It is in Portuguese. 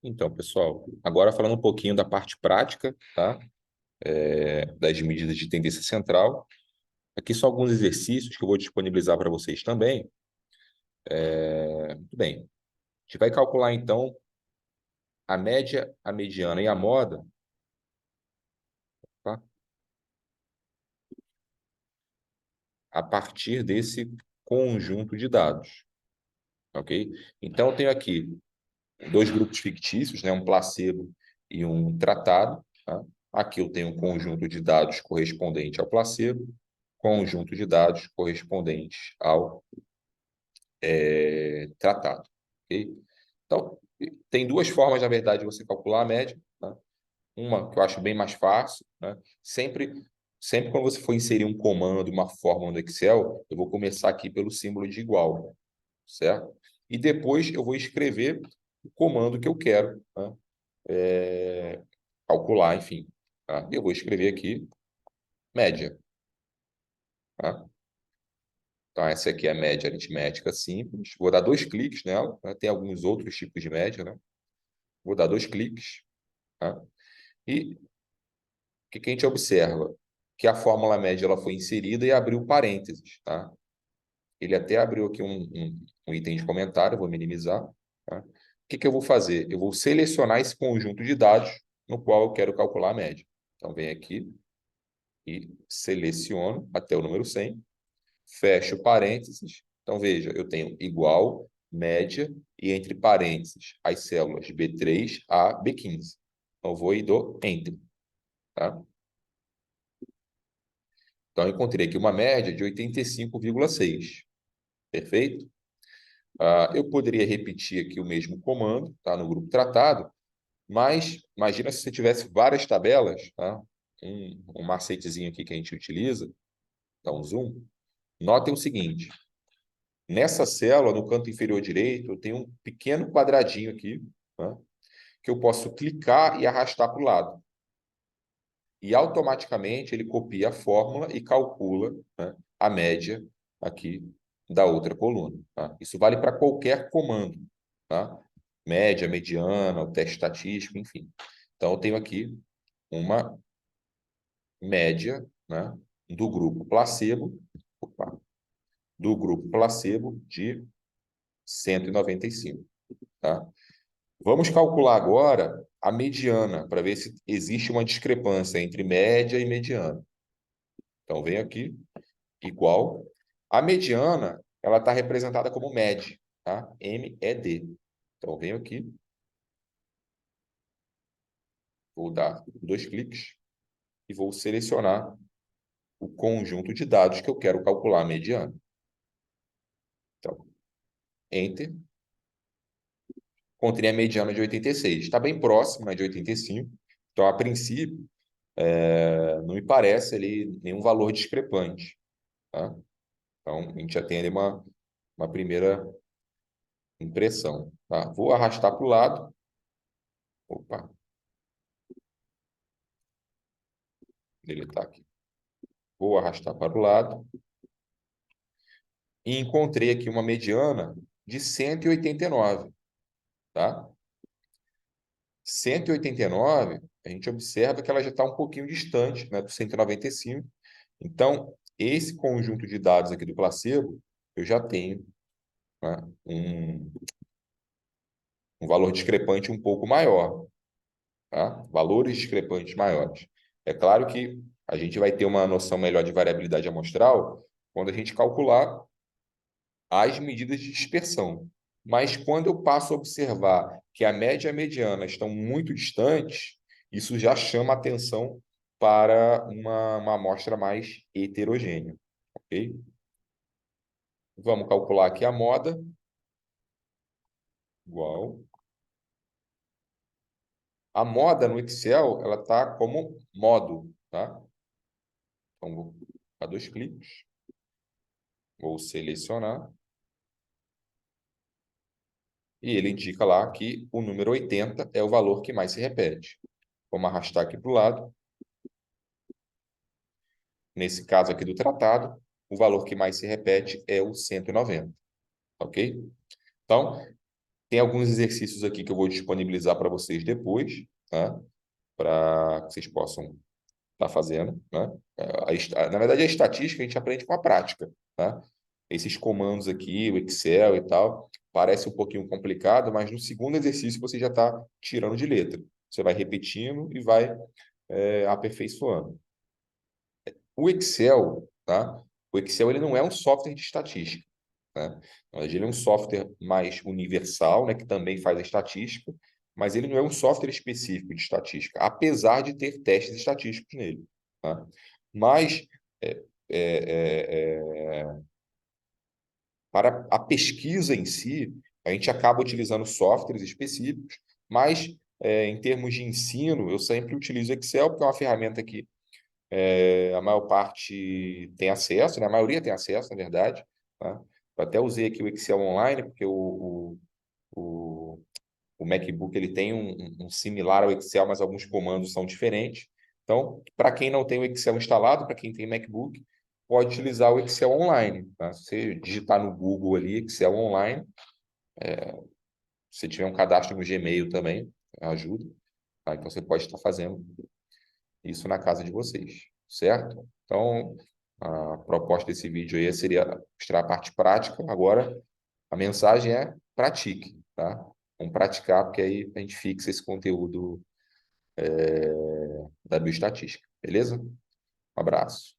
Então, pessoal, agora falando um pouquinho da parte prática, tá? Das medidas de tendência central. Aqui são alguns exercícios que eu vou disponibilizar para vocês também. Muito bem. A gente vai calcular, então, a média, a mediana e a moda, tá? A partir desse conjunto de dados, ok? Então, eu tenho aqui dois grupos fictícios, né? Um placebo e um tratado, tá? Aqui eu tenho um conjunto de dados correspondente ao placebo, conjunto de dados correspondentes ao tratado. Ok? Então, tem duas formas, na verdade, de você calcular a média. Tá? Uma que eu acho bem mais fácil. Né? Sempre quando você for inserir um comando, uma fórmula no Excel, eu vou começar aqui pelo símbolo de igual, certo? E depois eu vou escrever o comando que eu quero, né? Calcular, enfim. Tá? Eu vou escrever aqui média. Tá? Então, essa aqui é a média aritmética simples. Vou dar dois cliques nela. Né? Tem alguns outros tipos de média, né? Vou dar dois cliques. Tá? E o que a gente observa? Que a fórmula média ela foi inserida e abriu parênteses. Tá? Ele até abriu aqui um item de comentário, vou minimizar. Tá? O que eu vou fazer? Eu vou selecionar esse conjunto de dados no qual eu quero calcular a média. Então, venho aqui e seleciono até o número 100, fecho parênteses. Então, veja, eu tenho igual, média e entre parênteses as células B3 a B15. Então, eu vou e dou Enter. Tá? Então, eu encontrei aqui uma média de 85,6. Perfeito? Eu poderia repetir aqui o mesmo comando, tá? No grupo tratado, mas imagina se você tivesse várias tabelas, tá? Um macetezinho aqui que a gente utiliza, dá um zoom. Notem o seguinte, nessa célula, no canto inferior direito, eu tenho um pequeno quadradinho aqui, tá? Que eu posso clicar e arrastar para o lado. E automaticamente ele copia a fórmula e calcula, né, a média aqui da outra coluna. Tá? Isso vale para qualquer comando. Tá? Média, mediana, o teste estatístico, enfim. Então, eu tenho aqui uma média, né, do grupo placebo, opa, do grupo placebo de 195. Tá? Vamos calcular agora a mediana, para ver se existe uma discrepância entre média e mediana. Então, venho aqui, igual. A mediana, ela está representada como MED, tá? MED. Então, venho aqui, vou dar dois cliques e vou selecionar o conjunto de dados que eu quero calcular a mediana. Então, Enter. Encontrei a mediana de 86. Está bem próximo, né, de 85. Então, a princípio, não me parece ali nenhum valor discrepante. Tá? Então, a gente já tem ali uma primeira impressão. Tá? Vou arrastar para o lado. Opa, ele está aqui. Vou arrastar para o lado. E encontrei aqui uma mediana de 189. Tá? 189, a gente observa que ela já está um pouquinho distante, né, do 195. Então, esse conjunto de dados aqui do placebo, eu já tenho, né, um valor discrepante um pouco maior. Tá? Valores discrepantes maiores. É claro que a gente vai ter uma noção melhor de variabilidade amostral quando a gente calcular as medidas de dispersão. Mas quando eu passo a observar que a média e a mediana estão muito distantes, isso já chama atenção para uma amostra mais heterogênea. Ok? Vamos calcular aqui a moda, igual. A moda no Excel, ela está como modo, tá? Então, vou dar dois cliques, vou selecionar, e ele indica lá que o número 80 é o valor que mais se repete. Vamos arrastar aqui para o lado. Nesse caso aqui do tratado, o valor que mais se repete é o 190. Ok? Então, Tem alguns exercícios aqui que eu vou disponibilizar para vocês depois, tá? Para que vocês possam estar fazendo, né? Na verdade, a estatística a gente aprende com a prática, tá? Esses comandos aqui, o Excel e tal, parece um pouquinho complicado, mas no segundo exercício você já está tirando de letra. Você vai repetindo e vai aperfeiçoando. O Excel, tá? O Excel ele não é um software de estatística, né? Na verdade, ele é um software mais universal, né, que também faz a estatística, mas ele não é um software específico de estatística, apesar de ter testes estatísticos nele, tá? Mas é, é, é, é, para a pesquisa em si, a gente acaba utilizando softwares específicos, mas em termos de ensino, eu sempre utilizo Excel, porque é uma ferramenta que a maior parte tem acesso, né? A maioria tem acesso, na verdade, tá? Eu até usei aqui o Excel Online, porque o, o MacBook ele tem um similar ao Excel, mas alguns comandos são diferentes. Então, para quem não tem o Excel instalado, para quem tem MacBook, pode utilizar o Excel Online, tá? Se você digitar no Google ali, Excel Online, se tiver um cadastro no Gmail também, ajuda, tá? Então, você pode estar fazendo isso na casa de vocês, certo? Então, a proposta desse vídeo aí seria mostrar a parte prática. Agora, a mensagem é pratique, tá? Vamos praticar, porque aí a gente fixa esse conteúdo da bioestatística, beleza? Um abraço.